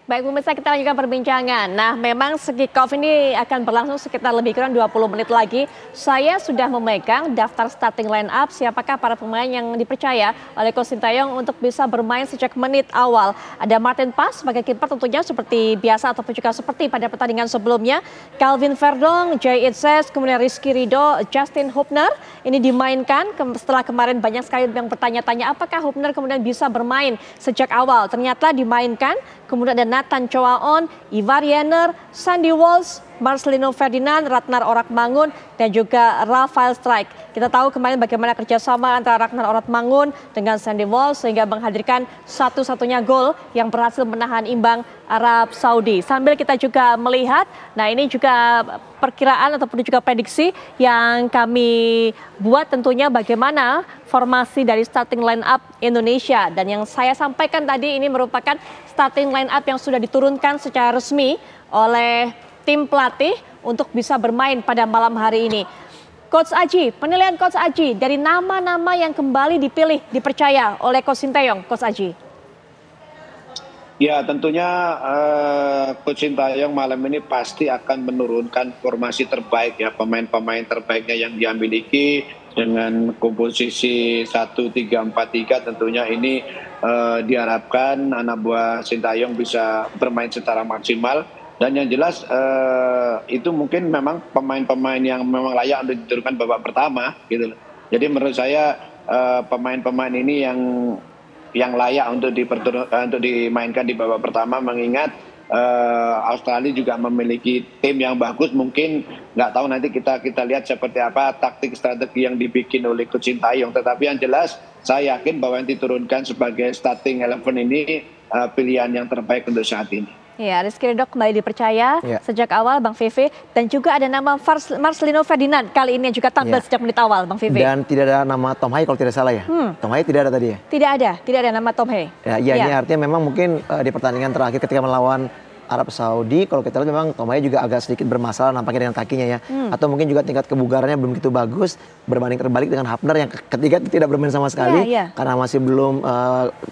Baik pemirsa, kita lanjutkan perbincangan. Nah, memang kick-off ini akan berlangsung sekitar lebih kurang 20 menit lagi. Saya sudah memegang daftar starting line up siapakah para pemain yang dipercaya oleh Coach Sintayong untuk bisa bermain sejak menit awal. Ada Martin Paes sebagai kiper tentunya seperti biasa ataupun juga seperti pada pertandingan sebelumnya. Calvin Verdong, Jay Itzes, kemudian Rizky Ridho, Justin Hubner ini dimainkan setelah kemarin banyak sekali yang bertanya-tanya apakah Hubner kemudian bisa bermain sejak awal. Ternyata dimainkan. Kemudian ada Nathan Choaon, Ivar Jenner, Sandy Walsh, Marcelino Ferdinand, Ratnar Oratmangun, dan juga Rafael Strijk. Kita tahu kemarin bagaimana kerjasama antara Ratnar Oratmangun dengan Sandy Walsh sehingga menghadirkan satu-satunya gol yang berhasil menahan imbang Arab Saudi. Sambil kita juga melihat, nah ini juga perkiraan ataupun juga prediksi yang kami buat tentunya bagaimana formasi dari starting line up Indonesia. Dan yang saya sampaikan tadi ini merupakan starting line up yang sudah diturunkan secara resmi oleh tim pelatih untuk bisa bermain pada malam hari ini. Coach Aji, penilaian Coach Aji dari nama-nama yang kembali dipilih, dipercaya oleh Coach Sintayong, Coach Aji. Ya tentunya Coach Sintayong malam ini pasti akan menurunkan formasi terbaik ya, pemain-pemain terbaiknya yang dia miliki dengan komposisi 1-3-4-3 tentunya ini diharapkan anak buah Sintayong bisa bermain secara maksimal. Dan yang jelas itu mungkin memang pemain-pemain yang memang layak untuk diturunkan babak pertama gitu. Jadi menurut saya pemain-pemain ini yang layak untuk dimainkan di babak pertama, mengingat Australia juga memiliki tim yang bagus. Mungkin nggak tahu nanti kita lihat seperti apa taktik strategi yang dibikin oleh Coach Sintayong. Tetapi yang jelas saya yakin bahwa yang diturunkan sebagai starting 11 ini pilihan yang terbaik untuk saat ini. Ya, Rizky Ridho kembali dipercaya sejak awal, Bang Vivi. Dan juga ada nama Marcelino Ferdinand kali ini juga tampil sejak menit awal, Bang Vivi. Dan tidak ada nama Tom Hai kalau tidak salah ya. Tom Hai tidak ada tadi ya? Tidak ada nama Tom Hai. Ya, ini artinya memang mungkin di pertandingan terakhir ketika melawan Arab Saudi, kalau kita lihat memang Tom Hai juga agak sedikit bermasalah nampaknya dengan kakinya ya. Atau mungkin juga tingkat kebugarannya belum begitu bagus, berbanding terbalik dengan Hubner yang ketiga tidak bermain sama sekali karena masih belum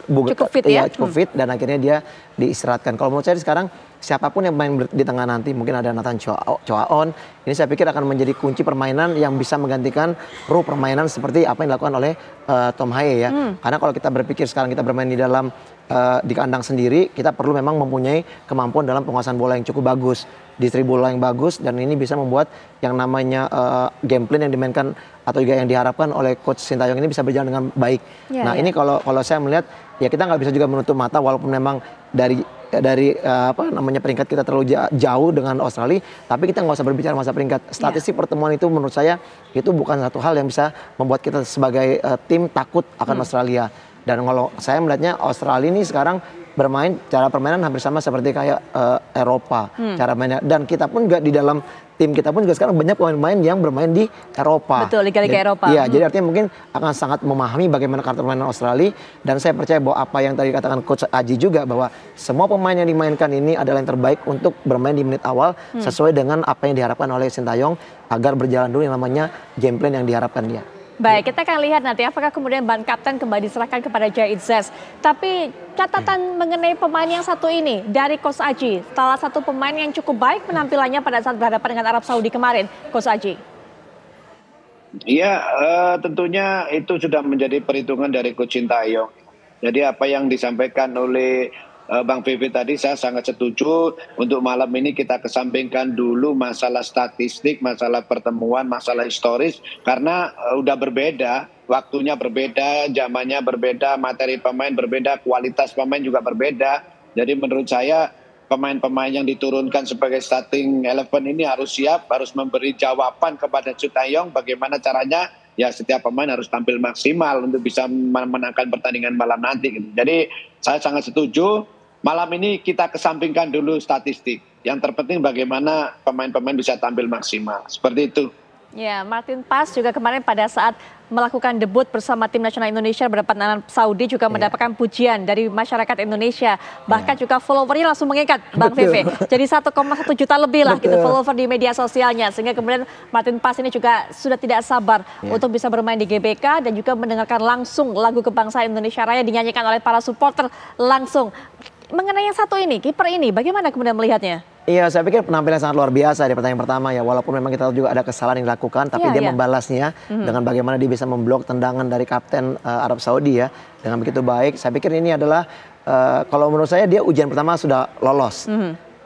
cukup fit cukup fit, dan akhirnya dia diistirahatkan. Kalau menurut saya sekarang siapapun yang main di tengah nanti, mungkin ada Nathan Choaon, ini saya pikir akan menjadi kunci permainan yang bisa menggantikan ruh permainan seperti apa yang dilakukan oleh Tom Hai ya. Karena kalau kita berpikir sekarang kita bermain di dalam di kandang sendiri, kita perlu memang mempunyai kemampuan dalam penguasaan bola yang cukup bagus, distribusi bola yang bagus, dan ini bisa membuat yang namanya game plan yang dimainkan atau juga yang diharapkan oleh Coach Sintayong ini bisa berjalan dengan baik. Ini kalau saya melihat ya kita nggak bisa juga menutup mata walaupun memang dari peringkat kita terlalu jauh dengan Australia, tapi kita nggak usah berbicara masa peringkat. Statistik pertemuan itu menurut saya itu bukan satu hal yang bisa membuat kita sebagai tim takut akan Australia. Dan kalau saya melihatnya Australia ini sekarang bermain cara permainan hampir sama seperti kayak Eropa cara mainnya, dan kita pun juga di dalam tim kita pun juga sekarang banyak pemain-pemain yang bermain di Eropa. Betul, liga-liga Eropa. Iya, jadi artinya mungkin akan sangat memahami bagaimana karakter permainan Australia, dan saya percaya bahwa apa yang tadi katakan Coach Aji juga, bahwa semua pemain yang dimainkan ini adalah yang terbaik untuk bermain di menit awal sesuai dengan apa yang diharapkan oleh Sintayong agar berjalan dulu yang namanya game plan yang diharapkan dia. Baik, kita akan lihat nanti apakah kemudian ban kapten kembali diserahkan kepada Jay Itzes. Tapi catatan mengenai pemain yang satu ini dari Coach Aji, salah satu pemain yang cukup baik penampilannya pada saat berhadapan dengan Arab Saudi kemarin, Coach Aji. Iya, tentunya itu sudah menjadi perhitungan dari Coach Sintayong. Jadi apa yang disampaikan oleh Bang Vivi tadi saya sangat setuju. Untuk malam ini kita kesampingkan dulu masalah statistik, masalah pertemuan, masalah historis. Karena udah berbeda, waktunya berbeda, zamannya berbeda, materi pemain berbeda, kualitas pemain juga berbeda. Jadi menurut saya pemain-pemain yang diturunkan sebagai starting 11 ini harus siap, harus memberi jawaban kepada Sintayong bagaimana caranya. Ya setiap pemain harus tampil maksimal untuk bisa memenangkan pertandingan malam nanti. Jadi saya sangat setuju. Malam ini kita kesampingkan dulu statistik. Yang terpenting bagaimana pemain-pemain bisa tampil maksimal. Seperti itu. Ya, Martin Paes juga kemarin pada saat melakukan debut bersama tim nasional Indonesia berhadapan dengan Saudi juga mendapatkan pujian dari masyarakat Indonesia. Bahkan juga followernya langsung mengikat, Bang Vivi. Jadi 1,1 juta lebih lah gitu follower di media sosialnya. Sehingga kemudian Martin Paes ini juga sudah tidak sabar untuk bisa bermain di GBK dan juga mendengarkan langsung lagu kebangsaan Indonesia Raya dinyanyikan oleh para supporter langsung. mengenai yang satu ini, kiper ini, bagaimana kemudian melihatnya? Iya, saya pikir penampilan sangat luar biasa di pertandingan pertama ya. Walaupun memang kita tahu juga ada kesalahan yang dilakukan, tapi dia membalasnya dengan bagaimana dia bisa memblok tendangan dari kapten Arab Saudi ya dengan begitu baik. Saya pikir ini adalah kalau menurut saya dia ujian pertama sudah lolos.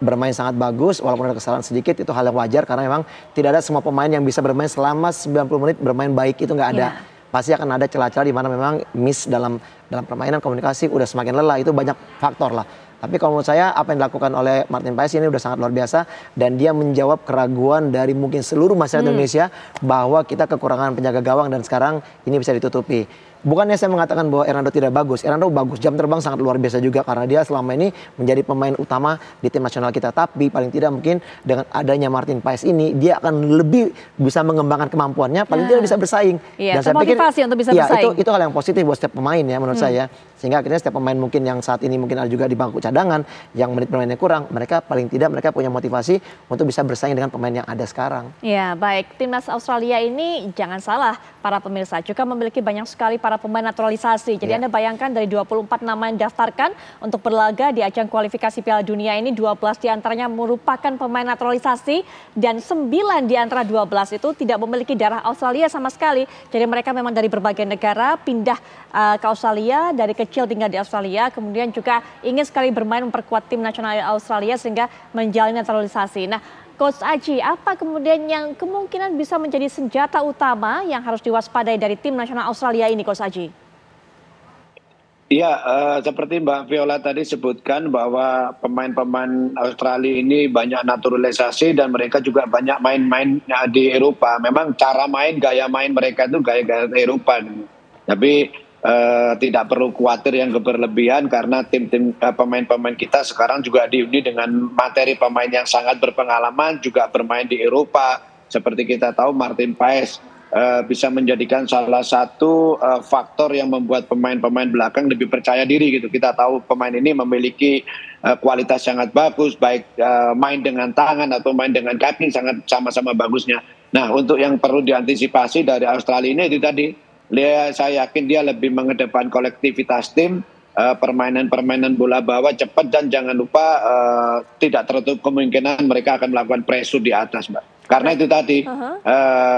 Bermain sangat bagus, walaupun ada kesalahan sedikit itu hal yang wajar karena memang tidak ada semua pemain yang bisa bermain selama 90 menit bermain baik, itu nggak ada. Pasti akan ada celah-celah di mana memang miss dalam permainan, komunikasi udah semakin lelah, itu banyak faktor lah. Tapi kalau menurut saya apa yang dilakukan oleh Martin Paes ini udah sangat luar biasa dan dia menjawab keraguan dari mungkin seluruh masyarakat Indonesia bahwa kita kekurangan penjaga gawang dan sekarang ini bisa ditutupi. Bukannya saya mengatakan bahwa Hernando tidak bagus. Hernando bagus, jam terbang sangat luar biasa juga karena dia selama ini menjadi pemain utama di tim nasional kita. Tapi paling tidak mungkin dengan adanya Martin Paes ini dia akan lebih bisa mengembangkan kemampuannya, paling tidak bisa bersaing. Dan saya pikir untuk bisa bersaing. Itu hal yang positif buat setiap pemain ya menurut saya. Sehingga akhirnya setiap pemain mungkin yang saat ini mungkin ada juga di bangku cadangan yang menit bermainnya kurang, mereka paling tidak mereka punya motivasi untuk bisa bersaing dengan pemain yang ada sekarang. Ya, baik. Timnas Australia ini jangan salah para pemirsa juga memiliki banyak sekali para pemain naturalisasi. Jadi Anda bayangkan dari 24 nama yang daftarkan untuk berlaga di ajang kualifikasi Piala Dunia ini 12 diantaranya merupakan pemain naturalisasi dan 9 di antara 12 itu tidak memiliki darah Australia sama sekali. Jadi mereka memang dari berbagai negara pindah ke Australia, dari kecil tinggal di Australia, kemudian juga ingin sekali bermain memperkuat tim nasional Australia sehingga menjalani naturalisasi. Nah, Coach Aji, apa kemudian yang kemungkinan bisa menjadi senjata utama yang harus diwaspadai dari tim nasional Australia ini, Coach Aji? Iya, seperti Mbak Viola tadi sebutkan bahwa pemain-pemain Australia ini banyak naturalisasi dan mereka juga banyak main-main di Eropa. Memang cara main, gaya main mereka itu gaya-gaya Eropa. Tapi tidak perlu khawatir yang berlebihan karena tim-tim pemain-pemain kita sekarang juga diundi dengan materi pemain yang sangat berpengalaman juga bermain di Eropa. Seperti kita tahu Martin Paes bisa menjadikan salah satu faktor yang membuat pemain-pemain belakang lebih percaya diri gitu. Kita tahu pemain ini memiliki kualitas sangat bagus, baik main dengan tangan atau main dengan kaki sangat sama-sama bagusnya. Nah, untuk yang perlu diantisipasi dari Australia ini itu tadi, saya yakin dia lebih mengedepan kolektivitas tim, permainan bola bawah cepat dan jangan lupa tidak tertutup kemungkinan mereka akan melakukan pressure di atas, Mbak. Karena itu tadi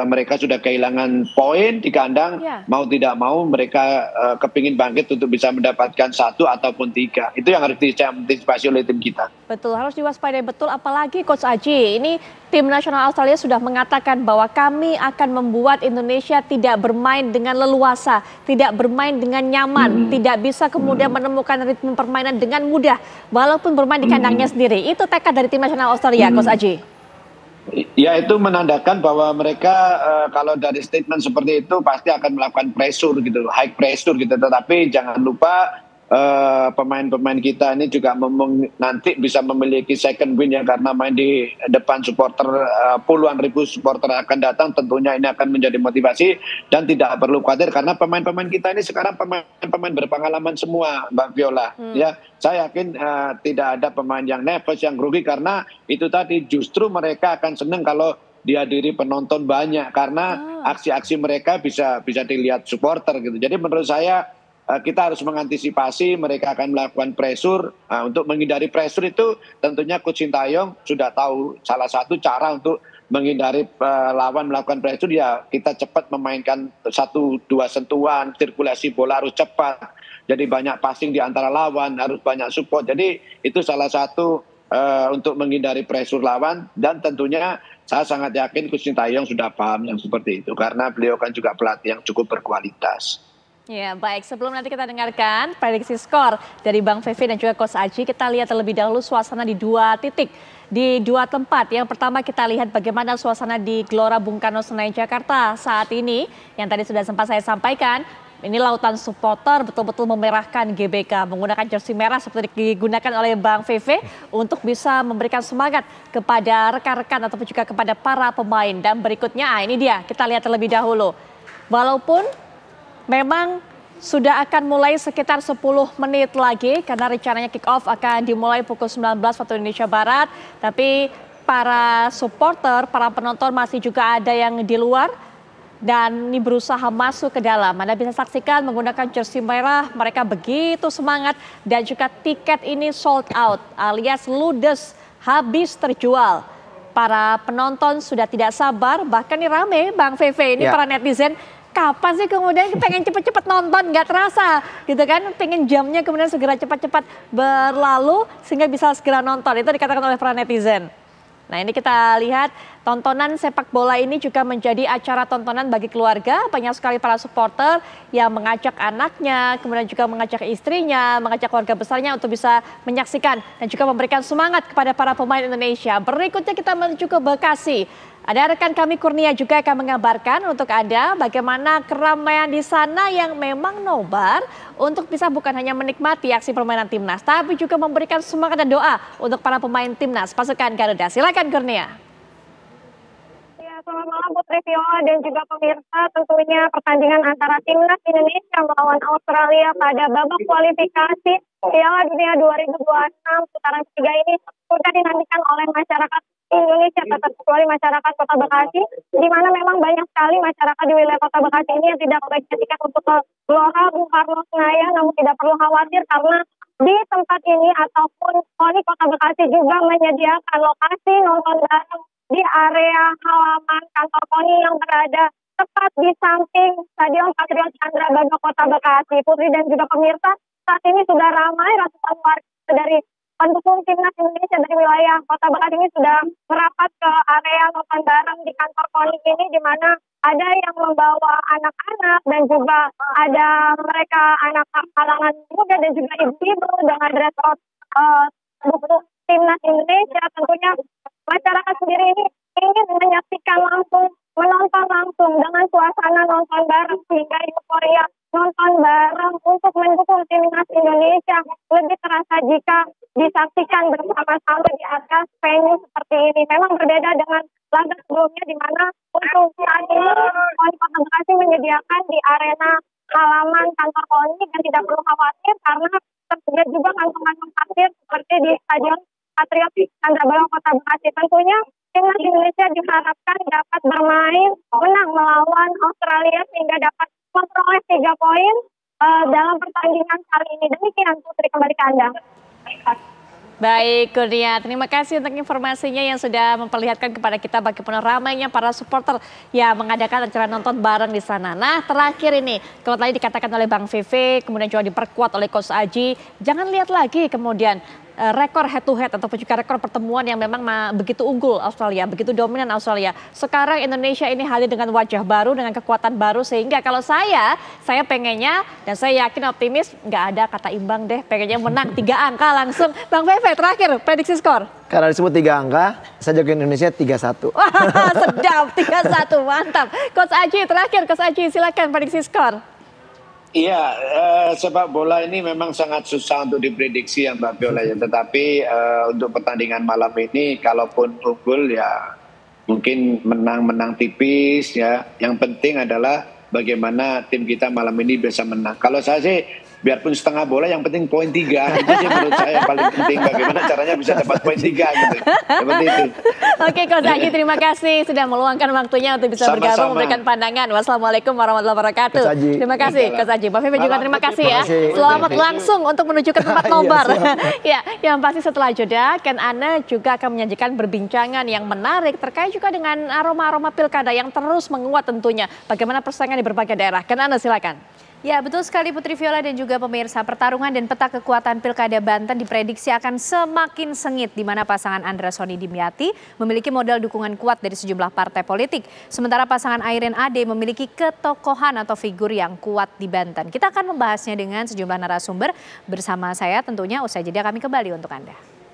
mereka sudah kehilangan poin di kandang, mau tidak mau mereka kepingin bangkit untuk bisa mendapatkan 1 ataupun 3. Itu yang harus diantisipasi oleh tim kita. Betul, harus diwaspadai betul, apalagi Coach Aji, ini tim nasional Australia sudah mengatakan bahwa kami akan membuat Indonesia tidak bermain dengan leluasa, tidak bermain dengan nyaman, tidak bisa kemudian menemukan ritme permainan dengan mudah, walaupun bermain di kandangnya sendiri. Itu tekad dari tim nasional Australia, Coach Aji. Ya, itu menandakan bahwa mereka kalau dari statement seperti itu pasti akan melakukan pressure gitu, high pressure gitu. Tetapi jangan lupa pemain-pemain kita ini juga nanti bisa memiliki second win ya karena main di depan supporter, puluhan ribu supporter akan datang, tentunya ini akan menjadi motivasi dan tidak perlu khawatir karena pemain-pemain kita ini sekarang pemain berpengalaman semua, Mbak Viola. Ya, saya yakin tidak ada pemain yang nervous, yang grogi karena itu tadi justru mereka akan senang kalau dihadiri penonton banyak karena aksi-aksi mereka bisa dilihat supporter gitu. Jadi menurut saya kita harus mengantisipasi mereka akan melakukan pressure. Untuk menghindari pressure itu tentunya Coach Sintayong sudah tahu salah satu cara untuk menghindari lawan melakukan pressure ya kita cepat memainkan 1-2 sentuhan, sirkulasi bola harus cepat. Jadi banyak passing di antara lawan, harus banyak support. Jadi itu salah satu untuk menghindari pressure lawan dan tentunya saya sangat yakin Coach Sintayong sudah paham yang seperti itu karena beliau kan juga pelatih yang cukup berkualitas. Ya, baik. Sebelum nanti kita dengarkan prediksi skor dari Bang Fefe dan juga Coach Aji, kita lihat terlebih dahulu suasana di 2 titik, di 2 tempat. Yang pertama kita lihat bagaimana suasana di Gelora Bung Karno Senayan Jakarta saat ini. Yang tadi sudah sempat saya sampaikan, ini lautan supporter betul-betul memerahkan GBK menggunakan jersey merah seperti digunakan oleh Bang Fefe untuk bisa memberikan semangat kepada rekan-rekan ataupun juga kepada para pemain. Dan berikutnya, ini dia, kita lihat terlebih dahulu. Walaupun memang sudah akan mulai sekitar 10 menit lagi karena rencananya kick off akan dimulai pukul 19 waktu Indonesia Barat. Tapi para supporter, para penonton masih juga ada yang di luar dan ini berusaha masuk ke dalam. Anda bisa saksikan menggunakan jersey merah, mereka begitu semangat dan juga tiket ini sold out alias ludes, habis terjual. Para penonton sudah tidak sabar, bahkan ini rame Bang Feve, ini para netizen kapan sih kemudian pengen cepet-cepet nonton, nggak terasa gitu kan, pengen jamnya kemudian segera cepat-cepat berlalu sehingga bisa segera nonton, itu dikatakan oleh para netizen. Nah ini kita lihat tontonan sepak bola ini juga menjadi acara tontonan bagi keluarga. Banyak sekali para supporter yang mengajak anaknya, kemudian juga mengajak istrinya, mengajak keluarga besarnya untuk bisa menyaksikan dan juga memberikan semangat kepada para pemain Indonesia. Berikutnya kita menuju ke Bekasi. Ada rekan kami Kurnia juga akan mengabarkan untuk Anda bagaimana keramaian di sana yang memang nobar untuk bisa bukan hanya menikmati aksi permainan timnas, tapi juga memberikan semangat dan doa untuk para pemain timnas pasukan Garuda. Silakan Kurnia. Ya, selamat malam Putri Viola dan juga pemirsa. Tentunya pertandingan antara timnas Indonesia melawan Australia pada babak kualifikasi Piala Dunia 2026 putaran ketiga ini sudah dinantikan oleh masyarakat Indonesia, kecuali masyarakat Kota Bekasi, di mana memang banyak sekali masyarakat di wilayah Kota Bekasi ini yang tidak memiliki tiket untuk ke Gelora Bung Karno Senayan, namun tidak perlu khawatir karena di tempat ini ataupun KONI Kota Bekasi juga menyediakan lokasi nonton bareng di area halaman kantor KONI yang berada tepat di samping Stadion Patriot Candrabaga Kota Bekasi. Putri dan juga pemirsa, saat ini sudah ramai ratusan warga dari pendukung timnas Indonesia dari wilayah Kota Bekasi ini sudah merapat ke area nonton bareng di kantor KONI ini, di mana ada yang membawa anak-anak dan juga ada mereka anak kalangan muda dan juga ibu-ibu dengan dress code buku timnas Indonesia. Tentunya masyarakat sendiri ini ingin menyaksikan langsung, menonton langsung dengan suasana nonton bareng sehingga euforia nonton bareng untuk mendukung timnas Indonesia lebih terasa jika disaksikan bersama-sama di atas venue seperti ini. Memang berbeda dengan laga sebelumnya di mana untuk saat ini KONI Kota Bekasi menyediakan di arena halaman kantor KONI dan tidak perlu khawatir karena tersedia juga kantong-kantong parkir seperti di Stadion Patriot Candrabaga Kota Bekasi. Tentunya timnas Indonesia diharapkan dapat bermain menang melawan Australia sehingga dapat memperoleh 3 poin dalam pertandingan kali ini. Demikian Putri, kembali ke Anda. Baik Kurnia, terima kasih untuk informasinya yang sudah memperlihatkan kepada kita bagaimana ramainya para supporter yang mengadakan acara nonton bareng di sana. Nah terakhir ini, kalau tadi dikatakan oleh Bang Feve, kemudian juga diperkuat oleh Coach Aji, jangan lihat lagi kemudian rekor head to head ataupun juga rekor pertemuan yang memang begitu unggul Australia, begitu dominan Australia. Sekarang Indonesia ini hadir dengan wajah baru, dengan kekuatan baru, sehingga kalau saya pengennya dan saya yakin optimis nggak ada kata imbang deh, pengennya menang 3 angka langsung. Bang Feve terakhir prediksi skor. Karena disebut 3 angka, saya jago Indonesia 3-1. Wah sedap, 3-1 mantap. Coach Aji terakhir, Coach Aji silakan prediksi skor. Iya, sepak bola ini memang sangat susah untuk diprediksi ya Mbak Viola ya. Tetapi untuk pertandingan malam ini, kalaupun unggul ya mungkin menang tipis ya. Yang penting adalah bagaimana tim kita malam ini bisa menang. Kalau saya sih biarpun setengah bola yang penting poin 3. Itu sih menurut saya yang paling penting, bagaimana caranya bisa dapat poin 3 gitu. Seperti itu. Oke Coach Aji, terima kasih sudah meluangkan waktunya untuk bisa bergabung memberikan pandangan. Wassalamualaikum warahmatullahi wabarakatuh. Terima kasih Coach Aji. Mbak Feve juga terima kasih ya. Selamat langsung untuk menuju ke tempat nobar. Ya, yang pasti setelah jeda Ken Ana juga akan menyajikan perbincangan yang menarik terkait juga dengan aroma-aroma pilkada yang terus menguat tentunya. Bagaimana persaingan di berbagai daerah. Ken Ana silakan. Ya betul sekali Putri Viola dan juga pemirsa, pertarungan dan peta kekuatan Pilkada Banten diprediksi akan semakin sengit di mana pasangan Andra Soni Dimyati memiliki modal dukungan kuat dari sejumlah partai politik. Sementara pasangan Airin Ade memiliki ketokohan atau figur yang kuat di Banten. Kita akan membahasnya dengan sejumlah narasumber bersama saya tentunya usai jeda kami kembali untuk Anda.